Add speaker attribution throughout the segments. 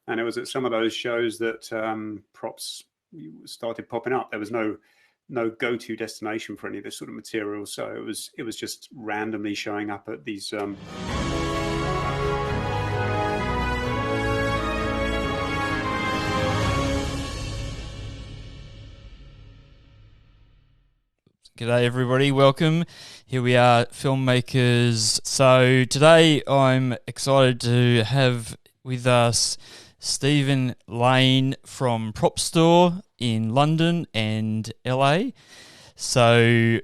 Speaker 1: And it was at some of those shows that props started popping up. There was no go-to destination for any of this sort of material, so it was just randomly showing up at these.
Speaker 2: G'day everybody, welcome. Here we are, Filmmakers. So today I'm excited to have with us Stephen Lane from Prop Store in London and LA. So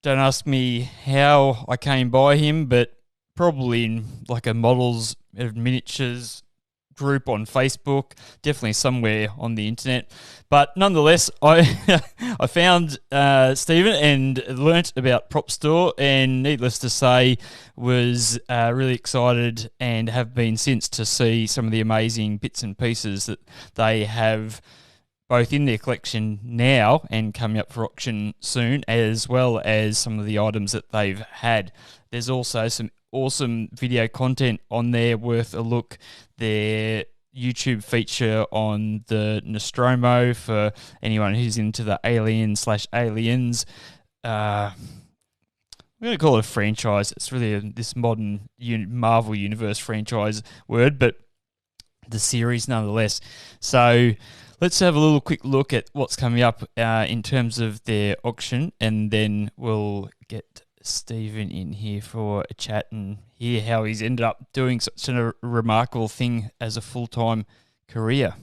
Speaker 2: don't ask me how I came by him, but probably in like a models of miniatures group on Facebook, definitely somewhere on the internet. But nonetheless, I found Stephen and learnt about Prop Store, and needless to say, was really excited and have been since to see some of the amazing bits and pieces that they have both in their collection now and coming up for auction soon, as well as some of the items that they've had. There's also some awesome video content on there worth a look. Their YouTube feature on the Nostromo for anyone who's into the Alien/Aliens. I'm going to call it a franchise. It's really this modern Marvel Universe franchise word, but the series nonetheless. So let's have a little quick look at what's coming up in terms of their auction, and then we'll get Stephen in here for a chat and hear how he's ended up doing such a remarkable thing as a full-time career.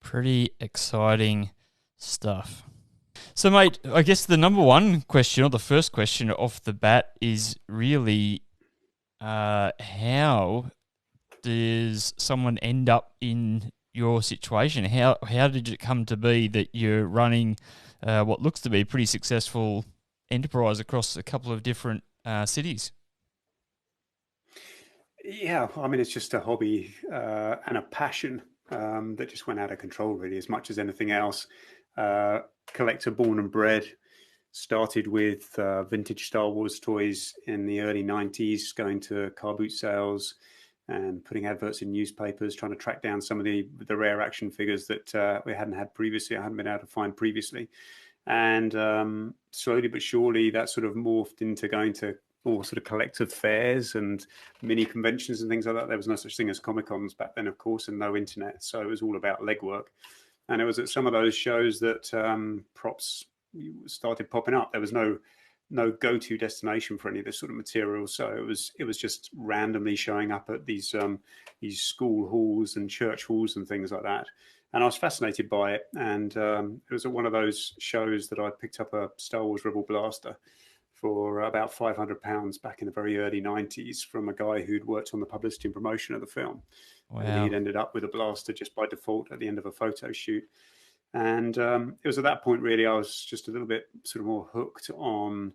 Speaker 2: Pretty exciting stuff. So, mate, I guess the number one question, or the first question off the bat, is really how does someone end up in your situation? How did it come to be that you're running what looks to be a pretty successful enterprise across a couple of different cities?
Speaker 1: Yeah, I mean, it's just a hobby and a passion that just went out of control, really, as much as anything else. Collector born and bred, started with vintage Star Wars toys in the early 90s, going to car boot sales and putting adverts in newspapers, trying to track down some of the rare action figures that we hadn't had previously, I hadn't been able to find previously. And slowly but surely, that sort of morphed into going to all sort of collective fairs and mini conventions and things like that. There was no such thing as Comic-Cons back then, of course, and no internet. So it was all about legwork. And it was at some of those shows that props started popping up. There was no go-to destination for any of this sort of material. So it was just randomly showing up at these school halls and church halls and things like that. And I was fascinated by it. And it was at one of those shows that I picked up a Star Wars Rebel blaster for about £500 back in the very early 90s from a guy who'd worked on the publicity and promotion of the film.
Speaker 2: Wow.
Speaker 1: And he'd ended up with a blaster just by default at the end of a photo shoot. And it was at that point, really, I was just a little bit sort of more hooked on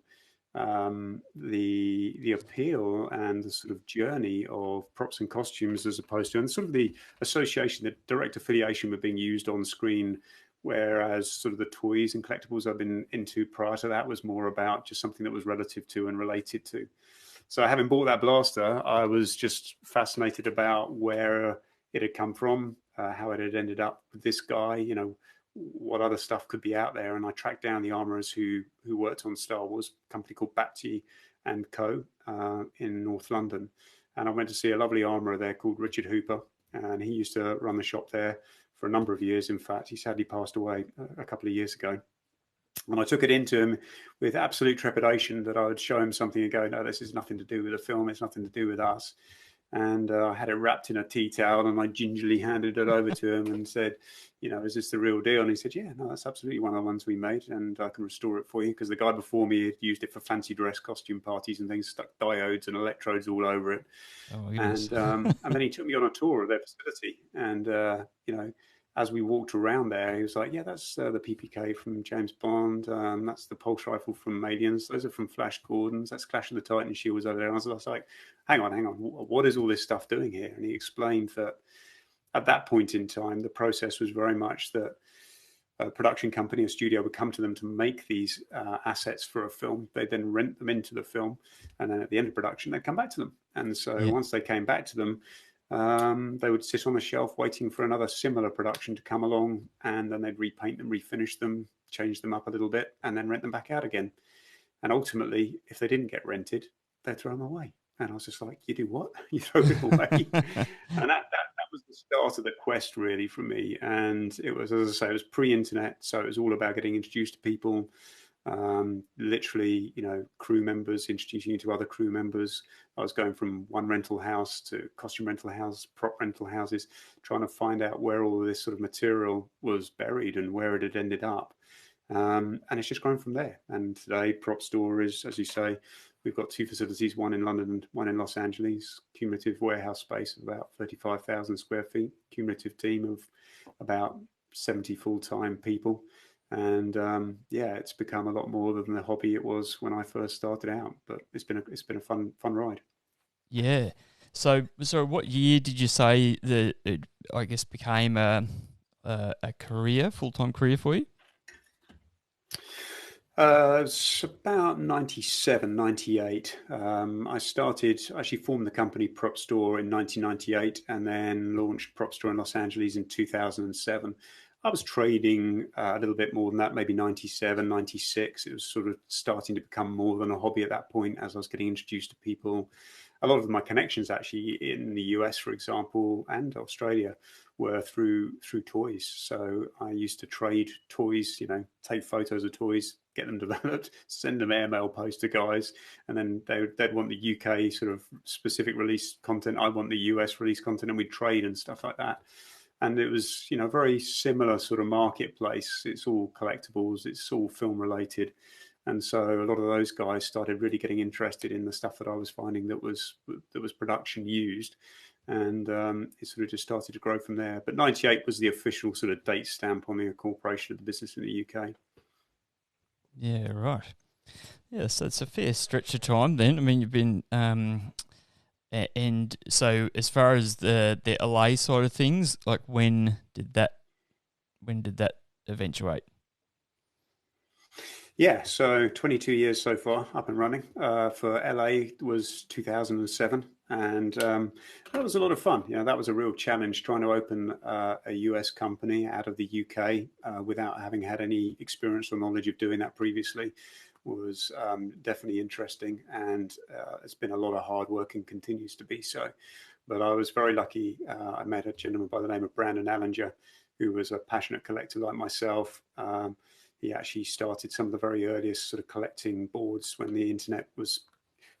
Speaker 1: the appeal and the sort of journey of props and costumes, as opposed to, and sort of the association, the direct affiliation with being used on screen, whereas sort of the toys and collectibles I've been into prior to that was more about just something that was relative to and related to. So having bought that blaster, I was just fascinated about where it had come from, how it had ended up with this guy, you know, what other stuff could be out there. And I tracked down the armorers who worked on Star Wars, a company called Bapti and Co. In North London. And I went to see a lovely armourer there called Richard Hooper, and he used to run the shop there for a number of years. In fact, he sadly passed away a couple of years ago. And I took it into him with absolute trepidation that I would show him something and go, no, this is nothing to do with the film. It's nothing to do with us. And I had it wrapped in a tea towel, and I gingerly handed it over to him and said, is this the real deal? And he said, yeah, no, that's absolutely one of the ones we made, and I can restore it for you, because the guy before me had used it for fancy dress costume parties and things, stuck diodes and electrodes all over it.
Speaker 2: Oh my goodness.
Speaker 1: And then he took me on a tour of their facility, and as we walked around there, he was like, yeah, that's the PPK from James Bond. That's the pulse rifle from Aliens. Those are from Flash Gordon's. That's Clash of the Titan shields over there. And I was like, hang on. What is all this stuff doing here? And he explained that at that point in time, the process was very much that a production company, a studio, would come to them to make these assets for a film. They'd then rent them into the film. And then at the end of production, they'd come back to them. And so once they came back to them, they would sit on the shelf waiting for another similar production to come along, and then they'd repaint them, refinish them, change them up a little bit, and then rent them back out again. And ultimately, if they didn't get rented, they'd throw them away. And I was just like, you do what? You throw it away? And that was the start of the quest, really, for me. And it was, as I say, it was pre-internet, so it was all about getting introduced to people. Literally, crew members introducing you to other crew members. I was going from one rental house to costume rental house, prop rental houses, trying to find out where all of this sort of material was buried and where it had ended up. And it's just grown from there. And today, Prop Store is, as you say, we've got two facilities, one in London and one in Los Angeles, cumulative warehouse space of about 35,000 square feet, cumulative team of about 70 full-time people. And it's become a lot more than the hobby it was when I first started out. But it's been a fun ride.
Speaker 2: Yeah. So what year did you say that it, I guess, became a career, full-time career for you?
Speaker 1: It's about 97, 98. I actually formed the company Prop Store in 1998, and then launched Prop Store in Los Angeles in 2007. I was trading a little bit more than that, maybe 97, 96. It was sort of starting to become more than a hobby at that point as I was getting introduced to people. A lot of my connections actually in the US, for example, and Australia were through toys. So I used to trade toys, take photos of toys, get them developed, send them airmail post to guys, and then they'd want the UK sort of specific release content. I want the US release content, and we'd trade and stuff like that. And it was, very similar sort of marketplace. It's all collectibles. It's all film related. And so a lot of those guys started really getting interested in the stuff that I was finding that was production used. And it sort of just started to grow from there. But 98 was the official sort of date stamp on the incorporation of the business in the UK.
Speaker 2: Yeah, right. Yeah, so it's a fair stretch of time then. I mean, you've been... And so, as far as the LA side of things, like when did that eventuate?
Speaker 1: Yeah, so 22 years so far up and running. For LA was 2007, and that was a lot of fun. That was a real challenge trying to open a US company out of the UK without having had any experience or knowledge of doing that previously. Was definitely interesting, and it's been a lot of hard work and continues to be so. But I was very lucky. I met a gentleman by the name of Brandon Allinger, who was a passionate collector like myself. He actually started some of the very earliest sort of collecting boards when the internet was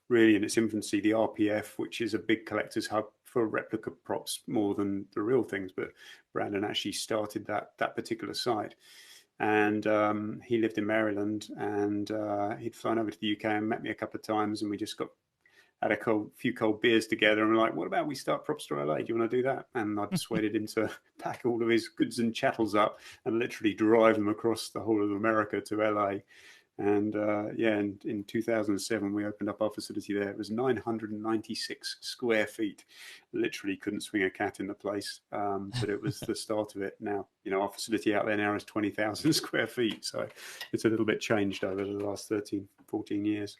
Speaker 1: really in its infancy, the RPF, which is a big collector's hub for replica props more than the real things. But Brandon actually started that particular site. And he lived in Maryland, and he'd flown over to the UK and met me a couple of times, and we just had a few cold beers together, and we're like, what about we start Prop Store LA? Do you want to do that? And I persuaded him to pack all of his goods and chattels up and literally drive them across the whole of America to LA. And in 2007, we opened up our facility there. It was 996 square feet. Literally couldn't swing a cat in the place, but it was the start of it. Now, our facility out there now is 20,000 square feet. So it's a little bit changed over the last 13, 14 years.